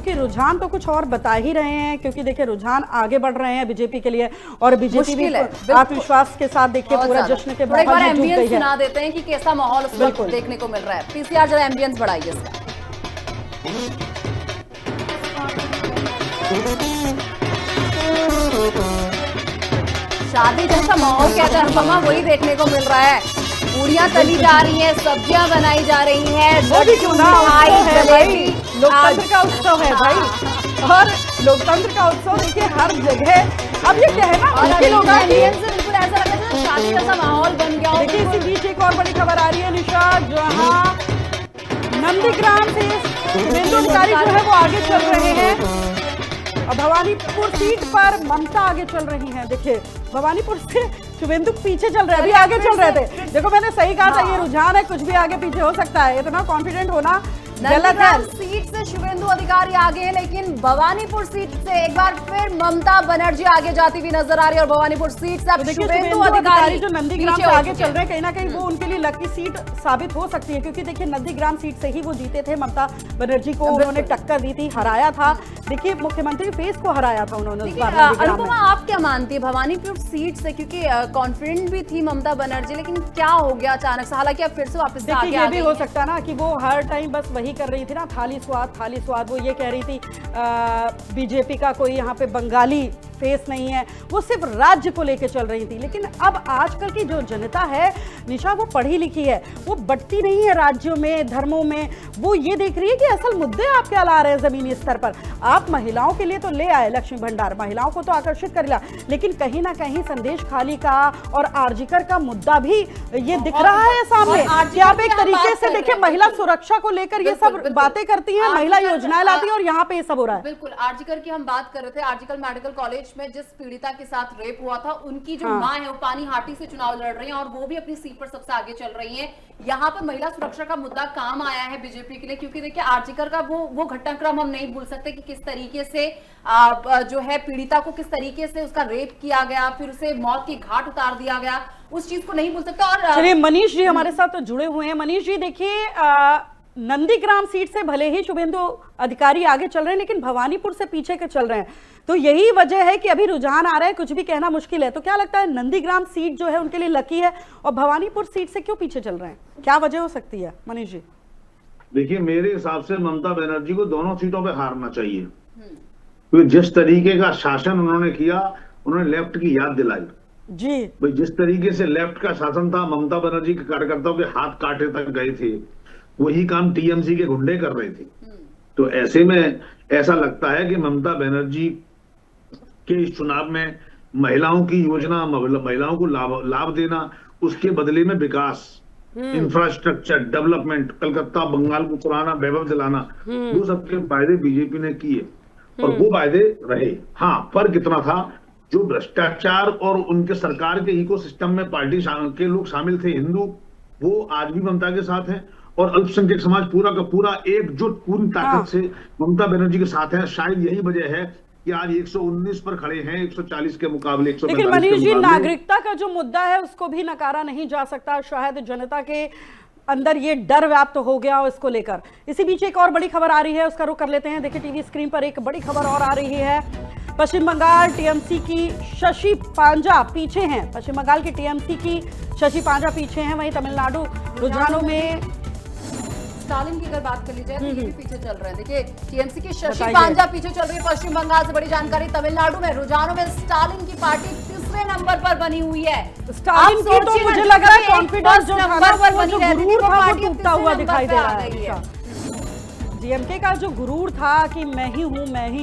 क्योंकि रुझान तो कुछ और बता ही रहे हैं, क्योंकि देखिए रुझान आगे बढ़ रहे हैं बीजेपी के लिए, और बीजेपी भी आत्मविश्वास के साथ देखिए पूरा जश्न के माहौल में जुट गई है। सुना देते हैं कि कैसा माहौल उस वक्त देखने को मिल रहा है। पीसीआर जरा एम्बियंस बढ़ाइए इसका। शादी जैसा माहौल कहते हैं अनुपमा, वही देखने को मिल रहा है। पूड़ियां तली जा रही हैं, सब्जियां बनाई जा रही हैं, लोकतंत्र का उत्सव है भाई, और लोकतंत्र का उत्सव देखिए हर जगह। अब ये कहना बिल्कुल ऐसा लग रहा है शादी जैसा माहौल बन गया। देखिए इसी बीच एक और बड़ी खबर आ रही है निशा, जहां नंदीग्राम से शुभेंदु अधिकारी जो है वो आगे चल रहे हैं, और भवानीपुर सीट पर ममता आगे चल रही हैं। देखिए भवानीपुर से शुभेंदु पीछे चल रहे हैं, अभी आगे चल रहे थे। देखो मैंने सही कहा था, ये रुझान है, कुछ भी आगे पीछे हो सकता है, इतना कॉन्फिडेंट होना गलत है। सीट से शुभेंदु अधिकारी आगे है, लेकिन भवानीपुर सीट से एक बार फिर ममता बनर्जी आगे जाती हुई नजर आ रही है, और भवानीपुर सीट से अब शुभेंदु अधिकारी जो नंदीग्राम से आगे चल रहे हैं, कहीं ना कहीं वो उनके लिए लकी सीट साबित हो सकती है, क्योंकि देखिए नंदीग्राम सीट से ही वो जीते थे। ममता बनर्जी को उन्होंने टक्कर दी थी, हराया था। देखिए मुख्यमंत्री फेस को हराया था उन्होंने। अनुपमा आप क्या मानती है भवानीपुर सीट से, क्योंकि कॉन्फिडेंट भी थी ममता बनर्जी, लेकिन क्या हो गया अचानक से? हालांकि अब फिर से वापस देखिए ये भी हो सकता है ना कि वो हर टाइम बस वही कर रही थी ना, थाली स्वाद। वो ये कह रही थी बीजेपी का कोई यहाँ पे बंगाली फेस नहीं है, वो सिर्फ राज्य को लेकर चल रही थी। लेकिन अब आजकल की जो जनता है निशा, वो पढ़ी लिखी है, वो बटती नहीं है राज्यों में, धर्मों में, वो ये देख रही है कि असल मुद्दे आप क्या ला रहे हैं जमीनी स्तर पर। आप महिलाओं के लिए तो ले आए लक्ष्मी भंडार, महिलाओं को तो आकर्षित कर लिया, लेकिन कहीं ना कहीं संदेश खाली का और आरजीकर का मुद्दा भी ये दिख रहा है सामने कि आप एक तरीके से देखिए महिला सुरक्षा को लेकर ये सब बातें करती हैं, महिला योजनाएं लाती हैं, और यहाँ पे ये सब हो रहा है। बिल्कुल आरजीकर की हम बात कर रहे थे। आरजीकर मेडिकल कॉलेज में जिस पीड़िता के साथ रेप हुआ था, उनकी जो मां है वो पानीहाटी से चुनाव लड़ रही हैं, और वो भी अपनी सीट पर सबसे आगे चल रही हैं। यहाँ पर महिला सुरक्षा का मुद्दा काम आया है बीजेपी के लिए, क्योंकि देखिए आरजीकर का वो घटनाक्रम हम नहीं भूल सकते कि किस तरीके से जो है पीड़िता को किस तरीके से उसका रेप किया गया, फिर उसे मौत की घाट उतार दिया गया, उस चीज को नहीं भूल सकते। और चलिए मनीष जी हमारे साथ जुड़े हुए हैं। मनीष जी देखिए नंदीग्राम सीट से भले ही शुभेंदु अधिकारी आगे चल रहे हैं, लेकिन भवानीपुर से पीछे के चल रहे हैं, तो यही वजह है कि अभी रुझान आ रहा है, कुछ भी कहना मुश्किल है। तो क्या लगता है नंदीग्राम सीट जो है उनके लिए लकी है, और भवानीपुर सीट से क्यों पीछे चल रहे हैं, क्या वजह हो सकती है मनीष जी? देखिए मेरे हिसाब से ममता बनर्जी को दोनों सीटों पे हारना चाहिए, क्योंकि जिस तरीके का शासन उन्होंने किया, उन्होंने लेफ्ट की याद दिलाई जी। भाई जिस तरीके से लेफ्ट का शासन था, ममता बनर्जी के कार्यकर्ताओं के हाथ काटे तक गए थे, वही काम टीएमसी के गुंडे कर रहे थे। तो ऐसे में ऐसा लगता है कि ममता बनर्जी के इस चुनाव में महिलाओं की योजना, महिलाओं को लाभ देना, उसके बदले में विकास, इंफ्रास्ट्रक्चर डेवलपमेंट, कलकत्ता बंगाल को पुराना वैभव दिलाना, वो सबके फायदे बीजेपी ने किए, और वो वायदे रहे। हाँ, फर्क इतना था, जो भ्रष्टाचार और उनके सरकार के इकोसिस्टम में पार्टी के लोग शामिल थे, हिंदू, वो आज भी ममता के साथ हैं, और अल्पसंख्यक समाज पूरा का पूरा एकजुट पूरी ताकत से ममता बनर्जी के साथ है। शायद यही वजह है कि आज 119 पर खड़े हैं 140 के मुकाबले 145 लेकिन मनीष जी नागरिकता का जो मुद्दा है उसको भी नकारा नहीं जा सकता। शायद जनता के अंदर ये डर व्याप्त हो गया और इसको लेकर। इसी बीच एक और बड़ी खबर आ रही है, उसका रुख कर लेते हैं। देखिए टीवी स्क्रीन पर एक बड़ी खबर और आ रही है। पश्चिम बंगाल टीएमसी की शशि पांजा पीछे हैं। पश्चिम बंगाल की टीएमसी की शशि पांजा पीछे हैं, वहीं तमिलनाडु रुझानों में स्टालिन की अगर बात कर ली जाए तो ये भी पीछे चल रहे हैं। देखिए टीएमसी की शशि पांजा पीछे चल रही है। पश्चिम बंगाल से बड़ी जानकारी, तमिलनाडु में रुझानों में स्टालिन की पार्टी तीसरे नंबर पर बनी हुई है। स्टालिन की तो मुझे लग रहा है कॉन्फिडेंस जो नंबर पर बनी रहती है वो टूटता हुआ दिखाई दे रहा है। डीएमके का जो गुरूर था कि मैं ही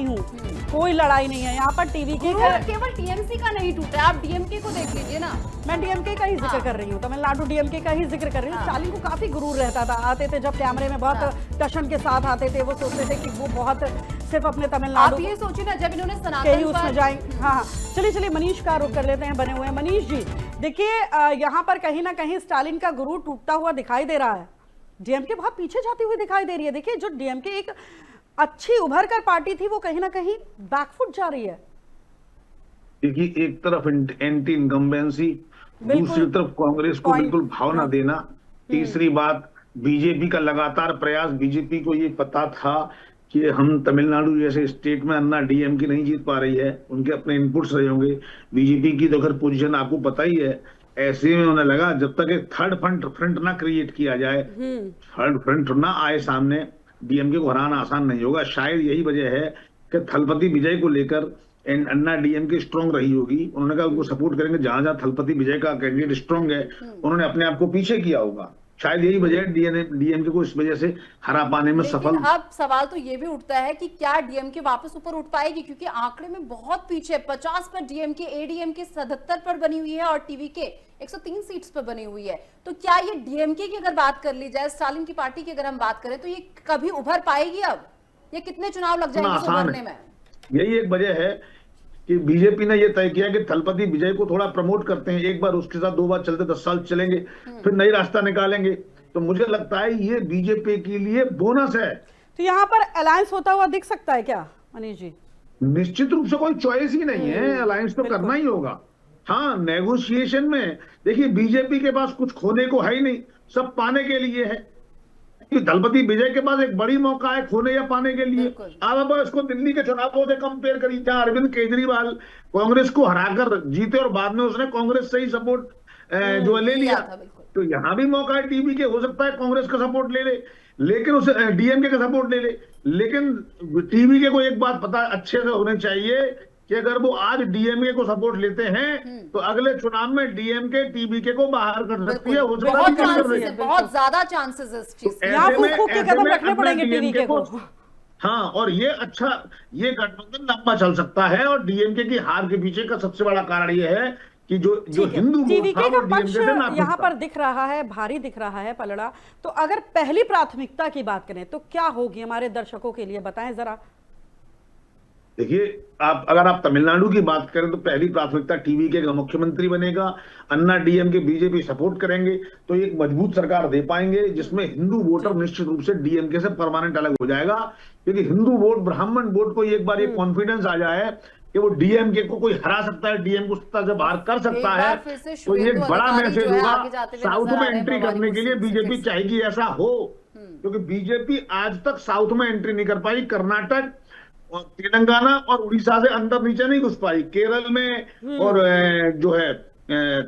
हूँ, कोई लड़ाई नहीं है यहाँ पर। टीवी के केवल टीएमसी का नहीं टूटा, आप डीएमके को देख लीजिए ना। मैं डीएमके का ही जिक्र कर रही हूँ, तमिलनाडु डीएमके का ही जिक्र कर रही हूँ। स्टालिन को काफी गुरूर रहता था, आते थे जब कैमरे में बहुत टशन के साथ आते थे, वो सोचते थे कि वो बहुत सिर्फ अपने तमिलनाडु, आप ये सोचिए ना जब इन्होंने सनातन उसमें जाएंगे। हाँ, चलिए मनीष का रुख कर लेते हैं, बने हुए हैं मनीष जी। देखिए यहाँ पर कहीं ना कहीं स्टालिन का गुरूर टूटता हुआ दिखाई दे रहा है। डीएमके बहुत पीछे जाती हुई दिखाई दे रही है। देखिए जो डीएमके एक अच्छी उभर कर पार्टी थी, वो कहीं ना कहीं बैकफुट जा रही है। देखिए एक तरफ एंटी इनकम्बेंसी, दूसरी तरफ कांग्रेस को बिल्कुल भाव न देना, तीसरी बात बीजेपी का लगातार प्रयास। बीजेपी को ये पता था कि हम तमिलनाडु जैसे स्टेट में अन्ना डीएमके नहीं जीत पा रही है, उनके अपने इनपुट्स रहे होंगे। बीजेपी की तो खैर पोजीशन आपको पता ही है। ऐसे में उन्हें लगा जब तक एक थर्ड फ्रंट ना क्रिएट किया जाए, थर्ड फ्रंट ना आए सामने, डीएमके को हराना आसान नहीं होगा। शायद यही वजह है कि थलपति विजय को लेकर अन्ना डीएमके स्ट्रांग रही होगी। उन्होंने कहा उनको सपोर्ट करेंगे, जहां जहां थलपति विजय का कैंडिडेट स्ट्रांग है उन्होंने अपने आप को पीछे किया होगा। शायद यही वजह है डीएमके को इस वजह से हरा पाने में सफल। लेकिन अब सवाल तो ये भी उठता है कि क्या डीएमके वापस ऊपर उठ पाएगी, क्योंकि आंकड़े में बहुत पीछे 50 पर डीएमके, एडीएमके 77 पर बनी हुई है और टीवीके 103 सीट्स पर बनी हुई है। तो क्या ये डीएमके की अगर बात कर ली जाए, स्टालिन की पार्टी की अगर हम बात करें, तो ये कभी उभर पाएगी? अब ये कितने चुनाव लग जाएंगे उभरने में? यही एक वजह है कि बीजेपी ने यह तय किया कि थलपति विजय को थोड़ा प्रमोट करते हैं, एक बार उसके साथ 2 बार चलते 10 साल चलेंगे, फिर नई रास्ता निकालेंगे। तो मुझे लगता है ये बीजेपी के लिए बोनस है। तो यहाँ पर अलायंस होता हुआ दिख सकता है क्या मनीष जी? निश्चित रूप से कोई चॉइस ही नहीं है, अलायंस तो करना ही होगा। हाँ, नेगोशिएशन में देखिए बीजेपी के पास कुछ खोने को है ही नहीं, सब पाने के लिए है। दलपति विजय के पास एक बड़ी मौका है खोने या पाने के लिए। अब इसको दिल्ली के चुनावों से कंपेयर करिए, जहां अरविंद केजरीवाल कांग्रेस को हराकर जीते और बाद में उसने कांग्रेस से ही सपोर्ट जो ले लिया। तो यहाँ भी मौका है टीवी के, हो सकता है कांग्रेस का सपोर्ट ले ले, लेकिन उसे डीएमके का सपोर्ट ले ले। लेकिन टीवी के को एक बात पता अच्छे से होनी चाहिए कि अगर वो आज डीएमके को सपोर्ट लेते हैं तो अगले चुनाव में डीएमके टीवीके को बाहर कर सकती है। हो सकता है बहुत ज्यादा चांसेस है इस चीज यहाँ फूक के कदम रखने पड़ेंगे टीवीके को। हाँ, और ये अच्छा, ये गठबंधन लंबा चल सकता है। और डीएमके की हार के पीछे का सबसे बड़ा कारण ये है कि जो हिंदू टीवीके का पक्ष यहाँ पर दिख रहा है, भारी दिख रहा है पलड़ा। तो अगर पहली प्राथमिकता की बात करें तो क्या होगी हमारे दर्शकों के लिए, बताएं जरा। देखिए, अगर आप तमिलनाडु की बात करें तो पहली प्राथमिकता टीवीके का मुख्यमंत्री बनेगा। अन्ना डीएमके बीजेपी सपोर्ट करेंगे तो एक मजबूत सरकार दे पाएंगे, जिसमें हिंदू वोटर निश्चित रूप से डीएमके से परमानेंट अलग हो जाएगा। क्योंकि हिंदू वोट, ब्राह्मण वोट को एक बार ये कॉन्फिडेंस आ जाए कि वो डीएमके को कोई हरा सकता है, डीएम को सत्ता से बाहर कर सकता है, तो ये एक बड़ा मैसेज होगा। साउथ में एंट्री करने के लिए बीजेपी चाहेगी ऐसा हो, क्योंकि बीजेपी आज तक साउथ में एंट्री नहीं कर पाई। कर्नाटक और तेलंगाना और उड़ीसा से अंदर नीचे नहीं घुस पाई। केरल में और जो है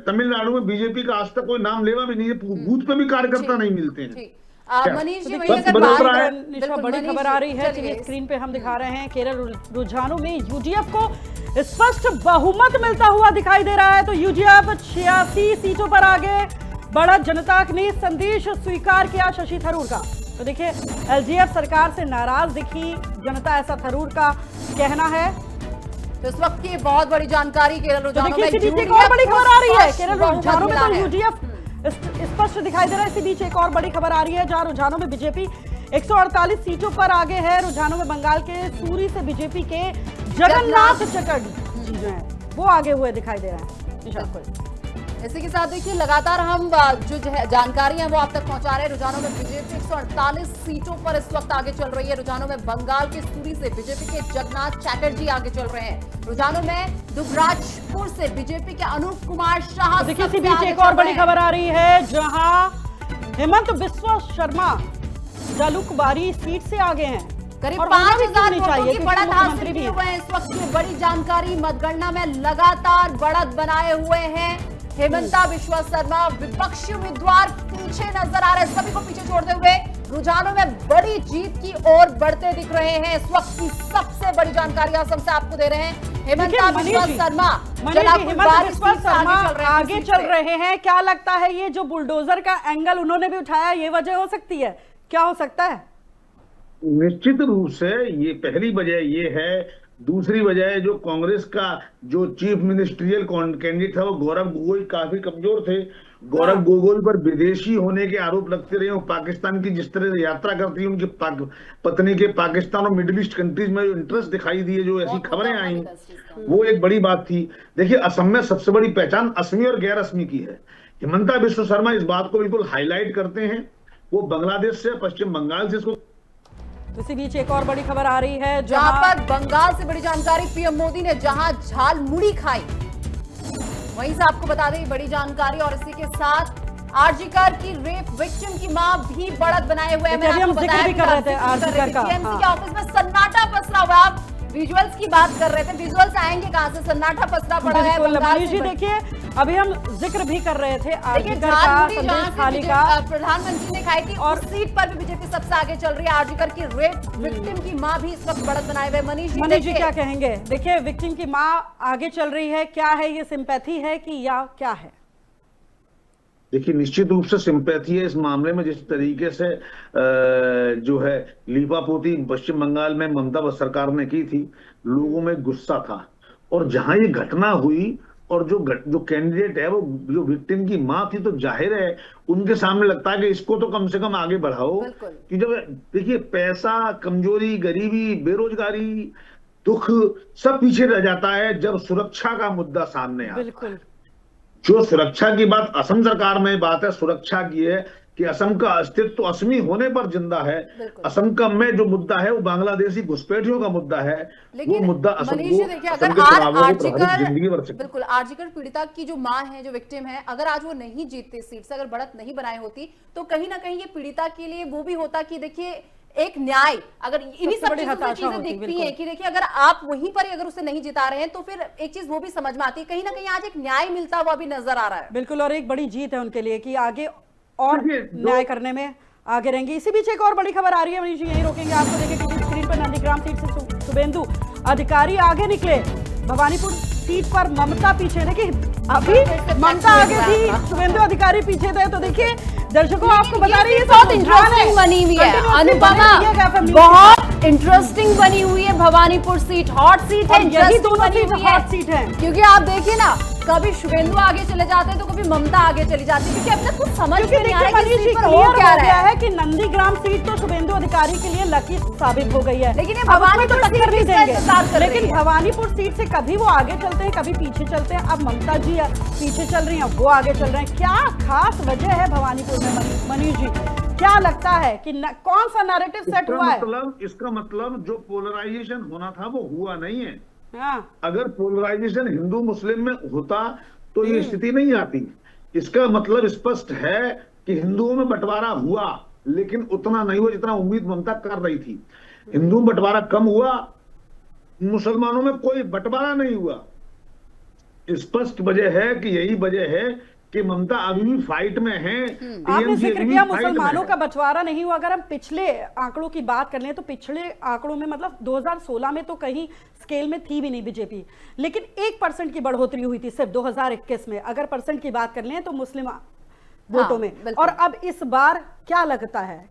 तमिलनाडु में बीजेपी का आज तक कोई नाम लेवा भी नहीं है, बूथ पे भी कार्यकर्ता नहीं मिलते हैं। मनीष जी, बड़ी खबर आ रही है, चलिए स्क्रीन पे हम दिखा रहे हैं। केरल रुझानों में यूडीएफ को स्पष्ट बहुमत मिलता हुआ दिखाई दे रहा है। तो यूडीएफ 86 सीटों पर आगे, बढ़त जनता ने संदेश स्वीकार किया शशि थरूर का। तो देखिए, एलजीएफ सरकार से नाराज दिखी जनता, ऐसा थरूर का कहना है। तो इस वक्त की बहुत बड़ी जानकारी केरल रुझानों में, इसी बीच एक और बड़ी खबर आ रही है। केरल रुझानों में तो यूडीएफ स्पष्ट दिखाई दे रहा है। इसी बीच एक और बड़ी खबर आ रही है, जहां रुझानों में बीजेपी 148 सीटों पर आगे है। रुझानों में बंगाल के सूरी से बीजेपी के जगन्नाथ चटर्जी जो है वो आगे हुए दिखाई दे रहे हैं। इसी के साथ देखिए, लगातार हम जो जानकारी है वो आप तक पहुंचा रहे हैं। रुझानों में बीजेपी 148 सीटों पर इस वक्त आगे चल रही है। रुझानों में बंगाल के सूरी से बीजेपी के जगन्नाथ चैटर्जी आगे चल रहे हैं। रुझानों में दुबराजपुर से बीजेपी के अनूप कुमार शाह। देखिए, इसी बीच एक और बड़ी खबर आ रही है, जहां हेमंत बिस्वा शर्मा जालूकबारी सीट से आगे हैं। करीब 5000 वोटों की बढ़त हासिल किए हुए हैं। इस वक्त की बड़ी जानकारी, मतगणना में लगातार बढ़त बनाए हुए हैं हेमंता बिस्वा शर्मा। विपक्षी उम्मीदवार पीछे नजर आ रहे हैं, सभी को पीछे छोड़ते हुए रुझानों में बड़ी जीत की ओर बढ़ते दिख रहे हैं। इस वक्त की सबसे बड़ी जानकारी असम से आपको दे रहे हैं। हेमंता बिस्वा शर्मा आगे चल रहे हैं। क्या लगता है ये जो बुलडोजर का एंगल उन्होंने भी उठाया, ये वजह हो सकती है? क्या हो सकता है? निश्चित रूप से ये पहली वजह ये है। दूसरी वजह है, जो कांग्रेस का जो चीफ मिनिस्ट्रियल कैंडिडेट था वो गौरव गोगोई काफी कमजोर थे। गौरव गोगोई पर विदेशी होने के आरोप लगते रहे। वो पाकिस्तान की जिस तरह से यात्रा करती है, उनकी पत्नी के पाकिस्तान और मिडिल ईस्ट कंट्रीज में जो इंटरेस्ट दिखाई दिए, जो ऐसी खबरें आई, वो एक बड़ी बात थी। देखिए, असम में सबसे बड़ी पहचान असमी और गैर असमी की है। हेमंता बिस्वा शर्मा इस बात को बिल्कुल हाईलाइट करते हैं। वो बांग्लादेश से, पश्चिम बंगाल से इसको। इसी बीच एक और बड़ी खबर आ रही है, जहां पर बंगाल से बड़ी जानकारी, पीएम मोदी ने जहां झाल मुड़ी खाई, वहीं से आपको बता दें बड़ी जानकारी। और इसी के साथ आरजीकर की रेप विक्टिम की मां भी बढ़त बनाए हुए हैं। अभी हम जिक्र भी कर रहे थे आरजीकर का। टीएमसी के ऑफिस में सन्नाटा पसरा हुआ। आप विजुअल्स की बात कर रहे थे, विजुअल्स आएंगे कहां से? सन्नाटा पसरा पड़ा है बंगाल जी। देखिए अभी हम जिक्र भी कर रहे थे आरजीकर का, संदेश खाली का। प्रधानमंत्री ने कहा कि और सीट पर भी बीजेपी सबसे आगे चल रही है। आरजीकर की रेप विक्टिम की मां भी इस वक्त बढ़त बनाए हुए। मनीष जी क्या कहेंगे? देखिए विक्टिम की मां आगे चल रही है, क्या है ये सिंपैथी है कि या क्या है? देखिए निश्चित रूप से सिंपैथी है इस मामले में। जिस तरीके से जो है लीपापोती पश्चिम बंगाल में ममता सरकार ने की थी, लोगों में गुस्सा था। और जहां ये घटना हुई और जो कैंडिडेट है वो जो विक्टिम की मां थी, तो जाहिर है उनके सामने लगता है कि इसको तो कम से कम आगे बढ़ाओ। कि जब देखिए पैसा, कमजोरी, गरीबी, बेरोजगारी, दुख सब पीछे रह जाता है जब सुरक्षा का मुद्दा सामने आता है। बिल्कुल। जो सुरक्षा की बात असम सरकार में बात है, सुरक्षा की है कि असम का अस्तित्व तो असमी होने पर जिंदा है। असम का में जो मुद्दा है वो बांग्लादेशी घुसपैठियों का मुद्दा है। वो मुद्दा असम को, असम के चुनावों को प्रभावित जिंदगी भर सकता है। बिल्कुल। आरजीकर पीड़िता की जो मां है, जो विक्टिम है, अगर आज वो नहीं जीतती सीट से, अगर बढ़त नहीं बनाई होती, तो कहीं ना कहीं ये पीड़िता के लिए वो भी होता कि देखिए एक न्याय, अगर इन्हीं सब चीजें दिखती है कि देखिए अगर आप वहीं पर अगर उसे नहीं जिता रहे हैं तो फिर एक चीज वो भी समझ में आती है, कहीं ना कहीं आज एक न्याय मिलता हुआ भी नजर आ रहा है। बिल्कुल, और एक बड़ी जीत है उनके लिए कि आगे और न्याय करने में आगे रहेंगे। इसी बीच एक और बड़ी खबर आ रही है मनीष जी, यही रोकेंगे आपको। देखिए टीवी स्क्रीन पर नंदीग्राम सीट से शुभेंदु अधिकारी आगे निकले, भवानीपुर सीट पर ममता पीछे। देखिए अभी ममता आगे थी, शुभेंदु अधिकारी पीछे थे। तो देखिए दर्शकों आपको बता रही है बहुत इंटरेस्टिंग बनी हुई है अनुपमा, बहुत इंटरेस्टिंग बनी हुई है। भवानीपुर सीट हॉट सीट है, यही दोनों सीट हॉट सीट है। क्योंकि आप देखिए ना, कभी शुभेंदु आगे चले जाते हैं तो कभी ममता आगे चली जाती है, क्योंकि अब तक कुछ समझ में नहीं आ रहा है कि हो क्या रहा है कि नंदीग्राम सीट तो शुभेंदु अधिकारी के लिए लकी साबित हो गई है। लेकिन ये भवानीपुर टक्कर नहीं देंगे। लेकिन भवानीपुर सीट से कभी वो आगे चलते हैं, कभी पीछे चलते हैं। अब ममता जी पीछे चल रही हैं, वो आगे चल रहे हैं। क्या खास वजह है भवानीपुर में मनीष जी? क्या लगता है कि कौन सा नैरेटिव सेट हुआ है? इसका मतलब जो पोलराइजेशन होना था वो हुआ नहीं है। हाँ। अगर पोलराइजेशन हिंदू मुस्लिम में होता तो ये स्थिति नहीं आती। इसका मतलब स्पष्ट है कि हिंदुओं में बंटवारा हुआ, लेकिन उतना नहीं हुआ जितना उम्मीद ममता कर रही थी। हिंदू बंटवारा कम हुआ, मुसलमानों में कोई बंटवारा नहीं हुआ। स्पष्ट वजह है कि यही वजह है कि ममता अभी भी फाइट में है। आपने जिक्र किया मुसलमानों का बंटवारा नहीं हुआ। अगर हम पिछले आंकड़ों की बात कर लें तो पिछले आंकड़ों में मतलब 2016 में तो कहीं स्केल में थी भी नहीं बीजेपी, लेकिन 1% की बढ़ोतरी हुई थी सिर्फ 2021 में। अगर परसेंट की बात कर लें तो मुस्लिम वोटों में। और अब इस बार क्या लगता है?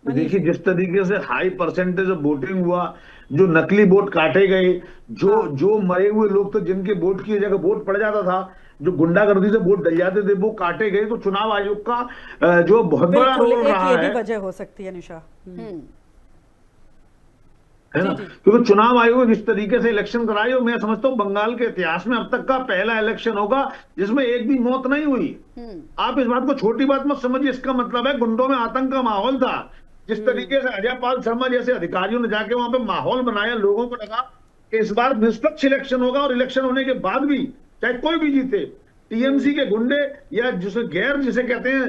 देखिए जिस तरीके से हाई परसेंटेज ऑफ वोटिंग हुआ, जो नकली वोट काटे गए, जो मरे हुए लोग थे जिनके वोट की जगह वोट पड़ जाता था, जो गुंडागर्दी से वोट डल जाते थे, वो काटे गए। तो चुनाव आयोग का जो बहुत बड़ा रोल रहा है, वजह हो सकती है निशा, है ना? क्योंकि चुनाव आयोग ने जिस तरीके से इलेक्शन कराई, और मैं समझता हूँ बंगाल के इतिहास में अब तक का पहला इलेक्शन होगा जिसमें एक भी मौत नहीं हुई। आप इस बात को छोटी बात मत समझिए। इसका मतलब है गुंडों में आतंक का माहौल था। जिस तरीके से अजय पाल शर्मा जैसे अधिकारियों ने जाके वहां पे माहौल बनाया, लोगों को लगा कि इस बार निष्पक्ष इलेक्शन होगा, और इलेक्शन होने के बाद भी चाहे कोई भी जीते, टीएमसी के गुंडे या जिसे कहते हैं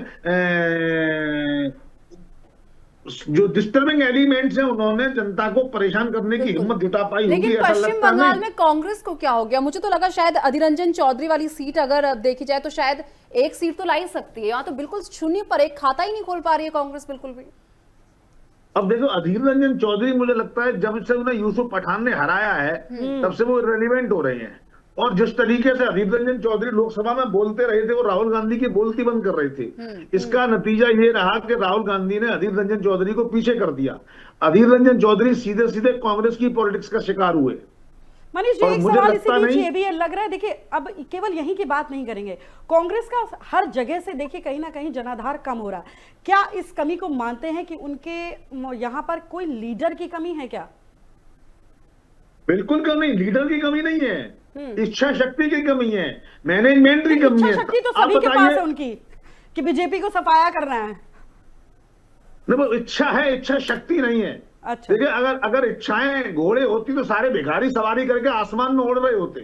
जो डिस्टर्बिंग एलिमेंट्स हैं, उन्होंने जनता को परेशान करने की हिम्मत जुटा पाई। लेकिन पश्चिम बंगाल में कांग्रेस को क्या हो गया? मुझे तो लगा शायद अधीर रंजन चौधरी वाली सीट अगर देखी जाए तो शायद एक सीट तो ला ही सकती है। यहाँ तो बिल्कुल शून्य पर, एक खाता ही नहीं खोल पा रही है कांग्रेस बिल्कुल भी। अब देखो अधीर रंजन चौधरी, मुझे लगता है जब से उन्हें यूसुफ पठान ने हराया है तब से वो इररिलेवेंट हो रहे हैं। और जिस तरीके से अधीर रंजन चौधरी लोकसभा में बोलते रहे थे, वो राहुल गांधी की बोलती बंद कर रहे थे। इसका नतीजा ये रहा कि राहुल गांधी ने अधीर रंजन चौधरी को पीछे कर दिया। अधीर रंजन चौधरी सीधे सीधे कांग्रेस की पॉलिटिक्स का शिकार हुए। मनीष जी एक सवाल इसी बीच ये भी लग रहा है, देखिए अब केवल यहीं की बात नहीं करेंगे, कांग्रेस का हर जगह से देखिए कहीं ना कहीं जनाधार कम हो रहा है। क्या इस कमी को मानते हैं कि उनके यहाँ पर कोई लीडर की कमी है क्या? बिल्कुल कमी, लीडर की कमी नहीं है, इच्छा शक्ति की कमी है, मैनेजमेंट की कमी है। इच्छा शक्ति तो सभी के पास है उनकी कि बीजेपी को सफाया करना है। नहीं, इच्छा है, इच्छा शक्ति नहीं है। देखिए अगर इच्छाएं घोड़े होती तो सारे भिखारी सवारी करके आसमान में उड़ रहे होते।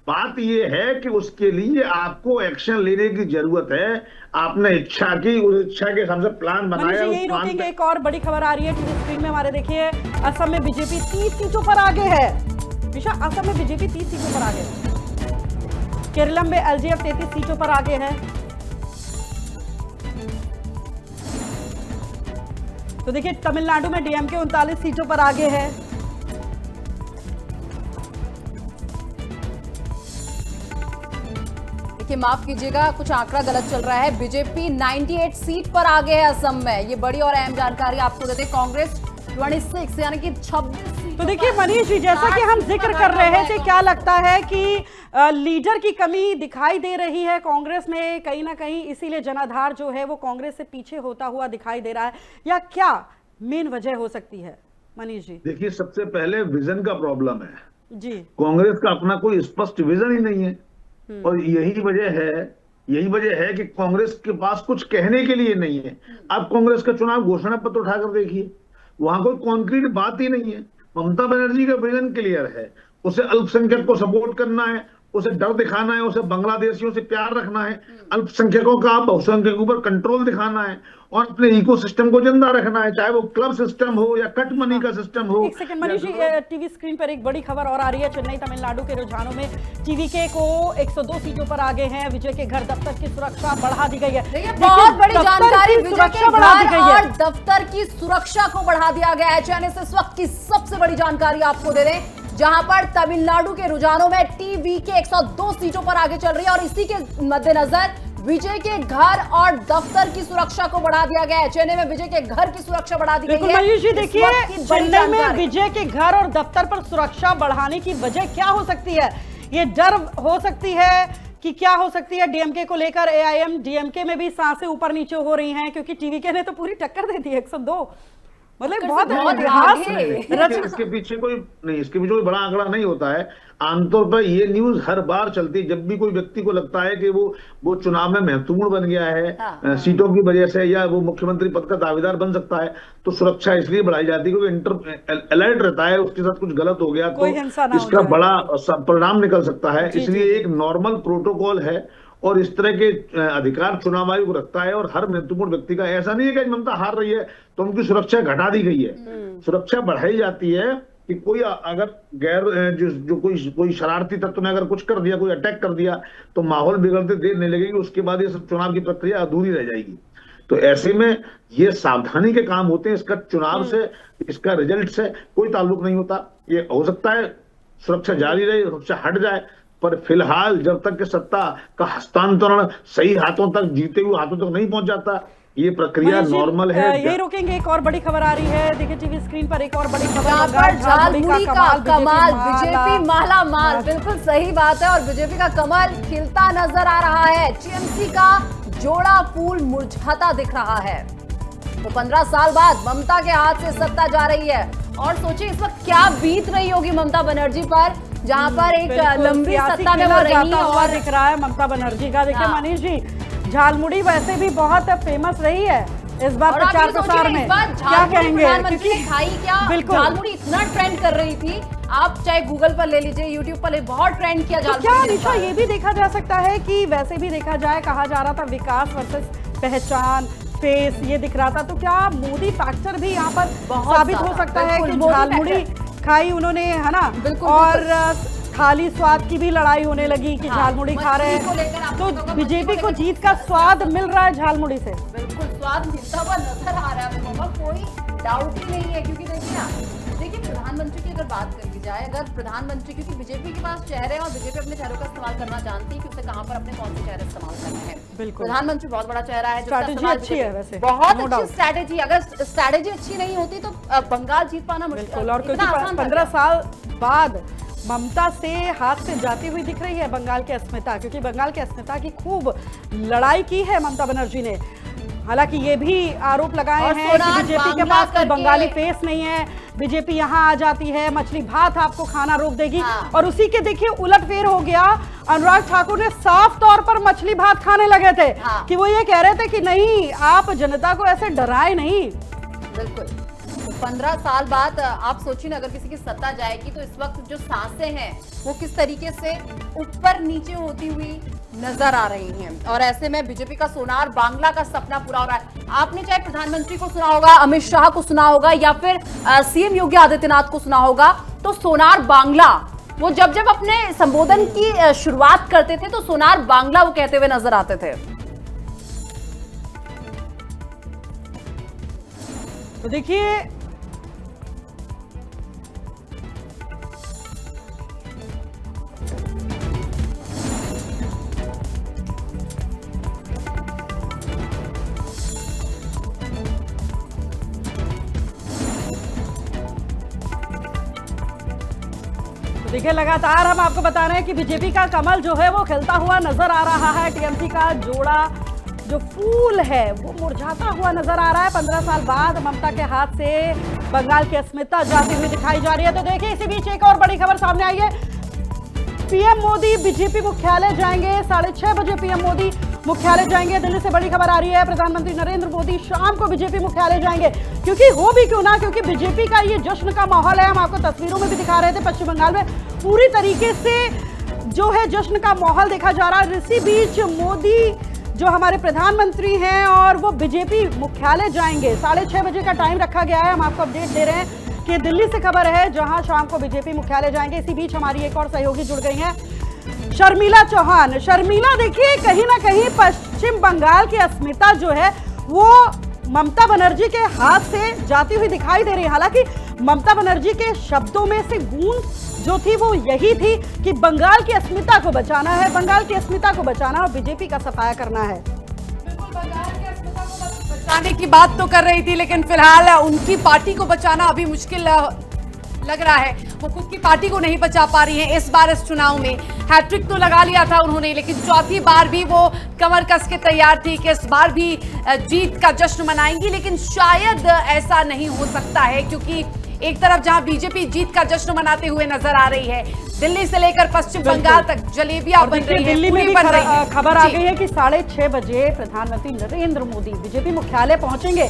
बात ये है कि उसके लिए आपको एक्शन लेने की जरूरत है। आपने इच्छा की, उस इच्छा के हिसाब से प्लान मनीष बनाया। जी, यही रोकेंगे। एक और बड़ी खबर आ रही है टीवी स्क्रीन में हमारे, देखिए असम में बीजेपी 30 सीटों पर आगे है। विशा, असम में बीजेपी 30 सीटों पर आगे है। केरलम में एलजेएफ 33 सीटों पर आगे है। तो देखिए तमिलनाडु में डीएमके 39 सीटों पर आगे है। देखिए, माफ कीजिएगा, कुछ आंकड़ा गलत चल रहा है। बीजेपी 98 सीट पर आगे है असम में। ये बड़ी और अहम जानकारी आपको देते। कांग्रेस 26 यानी कि 26। तो देखिए मनीष जी, जैसा कि हम जिक्र कर रहे थे, क्या लगता है कि लीडर की कमी दिखाई दे रही है कांग्रेस में कहीं ना कहीं, इसीलिए जनाधार जो है वो कांग्रेस से पीछे होता हुआ दिखाई दे रहा है, या क्या मेन वजह हो सकती है मनीष जी? देखिए, सबसे पहले विजन का प्रॉब्लम है जी। कांग्रेस का अपना कोई स्पष्ट विजन ही नहीं है, और यही वजह है कि कांग्रेस के पास कुछ कहने के लिए नहीं है। आप कांग्रेस का चुनाव घोषणा पत्र उठाकर देखिए, वहां कोई कॉन्क्रीट बात ही नहीं है। ममता बनर्जी का विजन क्लियर है, उसे अल्पसंख्यक को सपोर्ट करना है, उसे डर दिखाना है, उसे बांग्लादेशियों से प्यार रखना है, अल्पसंख्यकों का बहुसंख्यकों पर कंट्रोल दिखाना है, और अपने इकोसिस्टम को जिंदा रखना है, चाहे वो क्लब सिस्टम हो या कट मनी का सिस्टम हो। एक second Manish ji, TV screen पर एक बड़ी खबर और आ रही है। चेन्नई तमिलनाडु के रुझानों में टीवीके को 102 सीटों पर आगे हैं। विजय के घर दफ्तर की सुरक्षा बढ़ा दी गई है। बहुत बड़ी जानकारी, विजय के घर और है। दफ्तर की सुरक्षा को बढ़ा दिया गया है। चैनल से इस वक्त की सबसे बड़ी जानकारी आपको दे दें, जहां पर तमिलनाडु के रुझानों में टीवीके 102 सीटों पर आगे चल रही है, और इसी के मद्देनजर विजय के घर और दफ्तर की सुरक्षा को बढ़ा दिया गया है। चेन्नई में विजय के घर की सुरक्षा बढ़ा दी गई है। मनीष जी, देखिए चेन्नई में विजय के घर और दफ्तर पर सुरक्षा बढ़ाने की वजह क्या हो सकती है? ये डर हो सकती है कि क्या हो सकती है? डीएमके को लेकर एआईएम डीएमके में भी सांसें ऊपर नीचे हो रही हैं, क्योंकि टीवीके ने तो पूरी टक्कर दे दी 102। मतलब बहुत इतिहास इसके पीछे कोई बड़ा आंकड़ा नहीं होता है। आमतौर पर ये न्यूज हर बार चलती है जब भी कोई व्यक्ति को लगता है कि वो चुनाव में महत्वपूर्ण बन गया है सीटों की वजह से, या वो मुख्यमंत्री पद का दावेदार बन सकता है, तो सुरक्षा इसलिए बढ़ाई जाती है क्योंकि अलर्ट रहता है, उसके साथ कुछ गलत हो गया तो इसका बड़ा परिणाम निकल सकता है। इसलिए एक नॉर्मल प्रोटोकॉल है, और इस तरह के अधिकार चुनाव आयोग रखता है, और हर महत्वपूर्ण व्यक्ति का। ऐसा नहीं है कि ममता हार रही है तो उनकी सुरक्षा घटा दी गई है, सुरक्षा बढ़ाई जाती है कि कोई अगर जो कोई शरारती तत्व ने अगर कुछ कर दिया, कोई अटैक कर दिया, तो माहौल बिगड़ते देर नहीं लगेगी, उसके बाद ये सब चुनाव की प्रक्रिया अधूरी रह जाएगी। तो ऐसे में ये सावधानी के काम होते हैं। इसका चुनाव से, इसका रिजल्ट से कोई ताल्लुक नहीं होता। ये हो सकता है सुरक्षा जारी रहे, सुरक्षा हट जाए, पर फिलहाल जब तक कि सत्ता का हस्तांतरण सही हाथों तक, जीते हुए हाथों तक नहीं पहुंच जाता, ये प्रक्रिया नॉर्मल है। यही रोकेंगे। एक और बड़ी खबर आ रही है, देखिए टीवी स्क्रीन पर एक और बड़ी खबर। झालमुड़ी का कमाल, बीजेपी माला माल। बिल्कुल सही बात है, और बीजेपी का कमल खिलता नजर आ रहा है। टीएमसी का जोड़ा फूल मुरझाता दिख रहा है। तो 15 साल बाद ममता के हाथ से सत्ता जा रही है, और सोचिए इस वक्त क्या बीत रही होगी ममता बनर्जी पर, जहां पर एक लंबी सत्ता में वो रही और दिख रहा है ममता बनर्जी का। देखिए मनीष जी, झालमुड़ी वैसे भी बहुत फेमस रही है इस बार प्रचार प्रसार में, क्या कहेंगे? प्रधानमंत्री ने खाई क्या? बिल्कुल, झालमुड़ी इतना ट्रेंड कर रही थी, आप चाहे गूगल पर ले लीजिए, यूट्यूब पर ले, बहुत ट्रेंड किया झालमुड़ी। क्या निशा, ये भी देखा जा सकता है कि वैसे भी देखा जाए, कहा जा रहा था विकास वर्सेस पहचान, फेस, ये दिख रहा था, तो क्या मोदी फैक्टर भी यहाँ पर साबित हो सकता है कि झालमुड़ी खाई उन्होंने, है ना? और थाली स्वाद की भी लड़ाई होने लगी कि झालमुड़ी खा रहे हैं, तो बीजेपी को जीत का स्वाद मिल रहा है झालमुड़ी से। बिल्कुल स्वाद मिलता हुआ नजर आ रहा है बाबा, कोई डाउट ही नहीं है। क्योंकि देखिए प्रधानमंत्री की अगर बात कर ली जाए, अगर प्रधानमंत्री, क्योंकि बीजेपी के पास चेहरे हैं और बीजेपी अपने चेहरों का इस्तेमाल करना जानती है कि उसे कहां पर अपने कौन से चेहरे इस्तेमाल करना है। बिल्कुल, प्रधानमंत्री बहुत बड़ा चेहरा है, स्ट्रैटेजी अच्छी है वैसे, बहुत अच्छी स्ट्रैटेजी। अगर स्ट्रैटेजी अच्छी नहीं होती तो बंगाल जीत पाना मुश्किल। और क्योंकि 15 साल बाद ममता से हाथ से जाती हुई दिख रही है बंगाल की अस्मिता, क्योंकि बंगाल की अस्मिता की खूब लड़ाई की है ममता बनर्जी ने। हालांकि ये भी आरोप लगाए हैं कि बीजेपी के पास कोई बंगाली फेस नहीं है, बीजेपी यहाँ आ जाती है, मछली भात आपको खाना रोक देगी, और उसी के देखिए उलटफेर हो गया। अनुराग ठाकुर ने साफ तौर पर मछली भात खाने लगे थे कि वो ये कह रहे थे कि नहीं, आप जनता को ऐसे डराए नहीं। बिल्कुल 15 साल बाद आप सोचिए ना, अगर किसी की सत्ता जाएगी तो इस वक्त जो सांसें हैं वो किस तरीके से ऊपर नीचे होती हुई नजर आ रही हैं। और ऐसे में बीजेपी का सोनार बांग्ला का सपना पूरा हो रहा है। आपने चाहे प्रधानमंत्री को सुना होगा, अमित शाह को सुना होगा या फिर सीएम योगी आदित्यनाथ को सुना होगा, तो सोनार बांग्ला वो जब जब अपने संबोधन की शुरुआत करते थे तो सोनार बांग्ला वो कहते हुए नजर आते थे। तो देखिए देखिए लगातार हम आपको बता रहे हैं कि बीजेपी का कमल जो है वो खिलता हुआ नजर आ रहा है। टीएमसी का जोड़ा जो फूल है वो मुरझाता हुआ नजर आ रहा है। 15 साल बाद ममता के हाथ से बंगाल की अस्मिता जाती हुई दिखाई जा रही है। तो देखिए इसी बीच एक और बड़ी खबर सामने आई है। पीएम मोदी बीजेपी मुख्यालय जाएंगे, 6:30 बजे पीएम मोदी मुख्यालय जाएंगे। दिल्ली से बड़ी खबर आ रही है, प्रधानमंत्री नरेंद्र मोदी शाम को बीजेपी मुख्यालय जाएंगे। क्योंकि हो भी क्यों ना, क्योंकि बीजेपी का ये जश्न का माहौल है। हम आपको तस्वीरों में भी दिखा रहे थे, पश्चिम बंगाल में पूरी तरीके से जो है जश्न का माहौल देखा जा रहा है। इसी बीच मोदी जो हमारे प्रधानमंत्री हैं और वो बीजेपी मुख्यालय जाएंगे। 6:30 बजे का टाइम रखा गया है। हम आपको अपडेट दे रहे हैं कि दिल्ली से खबर है जहां शाम को बीजेपी मुख्यालय जाएंगे। इसी बीच हमारी एक और सहयोगी जुड़ गई हैं, शर्मिला चौहान। शर्मिला देखिए कहीं ना कहीं पश्चिम बंगाल की अस्मिता जो है वो ममता बनर्जी के हाथ से जाती हुई दिखाई दे रही है। हालांकि ममता बनर्जी के शब्दों में से गूंज जो थी वो यही थी कि बंगाल की अस्मिता को बचाना है, बंगाल की अस्मिता को बचाना और बीजेपी का सफाया करना है। बिल्कुल, बंगाल की अस्मिता को बचाने की बात तो कर रही थी, लेकिन फिलहाल उनकी पार्टी को बचाना अभी मुश्किल लग रहा है। वो खुद की पार्टी को नहीं बचा पा रही है। इस बार इस चुनाव में हैट्रिक तो लगा लिया था उन्होंने, लेकिन चौथी बार भी वो कमर कस के तैयार थी कि इस बार भी जीत का जश्न मनाएंगी। लेकिन शायद ऐसा नहीं हो सकता है, क्योंकि एक तरफ जहां बीजेपी जीत का जश्न मनाते हुए नजर आ रही है, दिल्ली से लेकर पश्चिम बंगाल तक जलेबियां बन रही हैं। दिल्ली में भी खबर आ गई है कि 6:30 बजे प्रधानमंत्री नरेंद्र मोदी बीजेपी मुख्यालय पहुंचेंगे।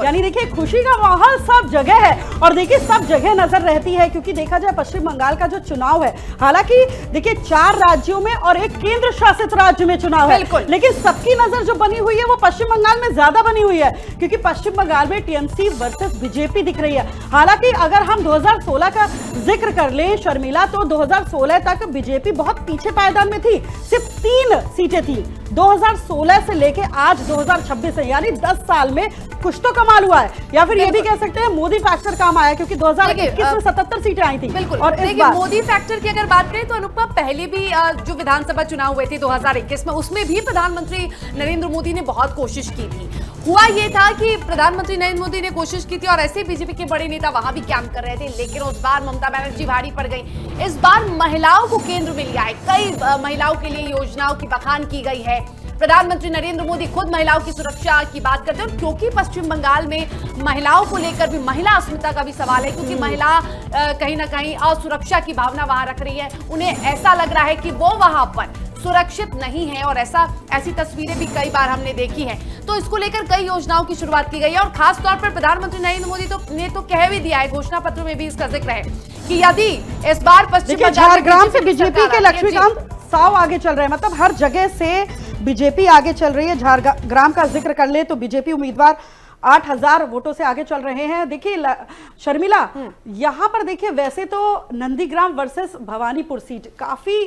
यानी देखिए खुशी का माहौल सब जगह है और देखिए सब जगह नजर रहती है, क्योंकि देखा जाए पश्चिम बंगाल का जो चुनाव है, हालांकि देखिए 4 राज्यों में और एक केंद्र शासित राज्य में चुनाव है, लेकिन सबकी नजर जो बनी हुई है वो पश्चिम बंगाल में ज्यादा बनी हुई है, क्योंकि पश्चिम बंगाल में टीएमसी वर्सेस बीजेपी दिख रही है। हालांकि अगर हम 2016 का जिक्र कर ले शर्मिला, तो 2016 तक बीजेपी बहुत पीछे पायदान में थी, सिर्फ 3 सीटें थी। 2016 से लेके आज 2026 है, यानी 10 साल में कुछ तो कमाल हुआ है, या फिर ये भी कह सकते हैं मोदी फैक्टर काम आया, क्योंकि 2021 में 77 सीटें आई थी। बिल्कुल, और देखिए मोदी फैक्टर की अगर बात करें तो अनुपमा, पहले भी जो विधानसभा चुनाव हुए थे 2021 में, उसमें भी प्रधानमंत्री नरेंद्र मोदी ने बहुत कोशिश की थी। हुआ ये था कि प्रधानमंत्री नरेंद्र मोदी ने कोशिश की थी और ऐसे बीजेपी के बड़े नेता वहां भी कैंप कर रहे थे, लेकिन उस बार ममता बनर्जी भारी पड़ गई। इस बार महिलाओं को केंद्र में लिया है, कई महिलाओं के लिए योजनाओं की बखान की गई है। प्रधानमंत्री नरेंद्र मोदी खुद महिलाओं की सुरक्षा की बात करते हैं, क्योंकि पश्चिम बंगाल में महिलाओं को लेकर भी महिला अस्मिता का भी सवाल है, क्योंकि महिला कहीं ना कहीं असुरक्षा की भावना वहां रख रही है। उन्हें ऐसा लग रहा है कि वो वहां पर सुरक्षित नहीं है, और ऐसी तस्वीरें भी कई बार हमने देखी हैं। तो इसको लेकर कई योजनाओं की शुरुआत की गई है, और खास तौर पर प्रधानमंत्री नरेंद्र मोदी ने तो कह भी दिया है, घोषणा पत्र में भी इसका जिक्र है कि यदि इस बार पश्चिम बंगाल झारग्राम से बीजेपी के लक्ष्मीकांत साव आगे चल रहे हैं, मतलब हर जगह से बीजेपी आगे चल रही है। झारग्राम का जिक्र कर ले तो बीजेपी उम्मीदवार 8,000 वोटों से आगे चल रहे हैं। देखिए शर्मिला, यहां पर देखिए वैसे तो नंदीग्राम वर्सेस भवानीपुर सीट काफी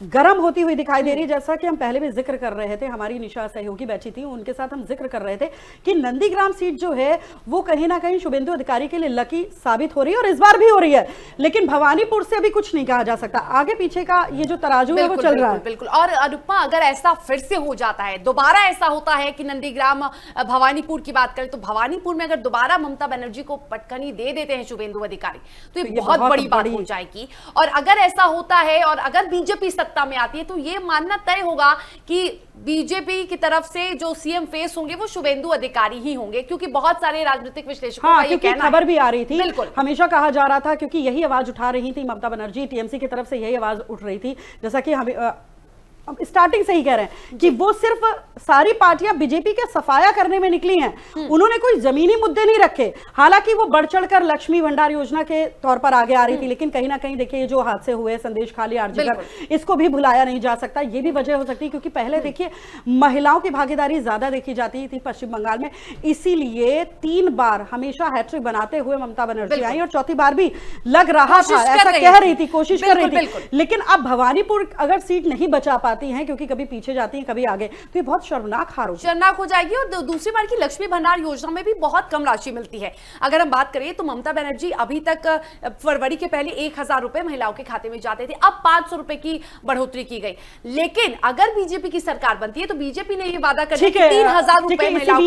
गर्म होती हुई दिखाई दे रही है। जैसा कि हम पहले भी जिक्र कर रहे थे, हमारी निशा सहयोगी बैठी थी, उनके साथ हम जिक्र कर रहे थे कि नंदीग्राम सीट जो है वो कहीं ना कहीं शुभेंदु अधिकारी के लिए लकी साबित हो रही है, और इस बार भी हो रही है। लेकिन भवानीपुर से अभी कुछ नहीं कहा जा सकता, आगे पीछे का ये जो तराजू है वो चल रहा है। बिल्कुल, और अनुपमा अगर ऐसा फिर से हो जाता है, दोबारा ऐसा होता है कि नंदीग्राम भवानीपुर की बात करें, तो भवानीपुर में अगर दोबारा ममता बनर्जी को पटकनी दे देते हैं शुभेंदु अधिकारी, तो ये बहुत बड़ी बात हो जाएगी। और अगर ऐसा होता है और अगर बीजेपी सत्ता में आती है, तो ये मानना तय होगा कि बीजेपी की तरफ से जो सीएम फेस होंगे वो शुभेंदु अधिकारी ही होंगे, क्योंकि बहुत सारे राजनीतिक विश्लेषकों का ये कहना है। खबर भी आ रही थी, बिल्कुल हमेशा कहा जा रहा था, क्योंकि यही आवाज उठा रही थी ममता बनर्जी, टीएमसी की तरफ से यही आवाज उठ रही थी। जैसा कि स्टार्टिंग से ही कह रहे हैं कि वो सिर्फ सारी पार्टियां बीजेपी के सफाया करने में निकली हैं, उन्होंने कोई जमीनी मुद्दे नहीं रखे। हालांकि वो बढ़ चढ़कर लक्ष्मी भंडार योजना के तौर पर आगे आ रही थी, लेकिन कहीं ना कहीं देखिए ये जो हादसे हुए संदेश खाली आरजीकर, इसको भी भुलाया नहीं जा सकता। ये भी वजह हो सकती है क्योंकि पहले देखिए महिलाओं की भागीदारी ज्यादा देखी जाती थी पश्चिम बंगाल में, इसीलिए 3 बार हमेशा हैट्रिक बनाते हुए ममता बनर्जी आई और चौथी बार भी लग रहा था, ऐसा कह रही थी, कोशिश कर रही थी। लेकिन अब भवानीपुर अगर सीट नहीं बचा पाती हैं क्योंकि कभी पीछे जाती हैं कभी आगे, तो ये बहुत शर्मनाक हार हो जाएगी। और दूसरी बार की लक्ष्मी भंडार योजना में भी बहुत कम राशि मिलती है। अगर हम बात करें तो ममता बनर्जी अभी तक फरवरी के पहले 1000 रुपए महिलाओं के खाते में जाते थे, अब 500 रुपए की बढ़ोतरी की गई। लेकिन अगर बीजेपी की सरकार बनती है तो बीजेपी ने ये वादा कर दिया कि 3000 रुपए महिलाओं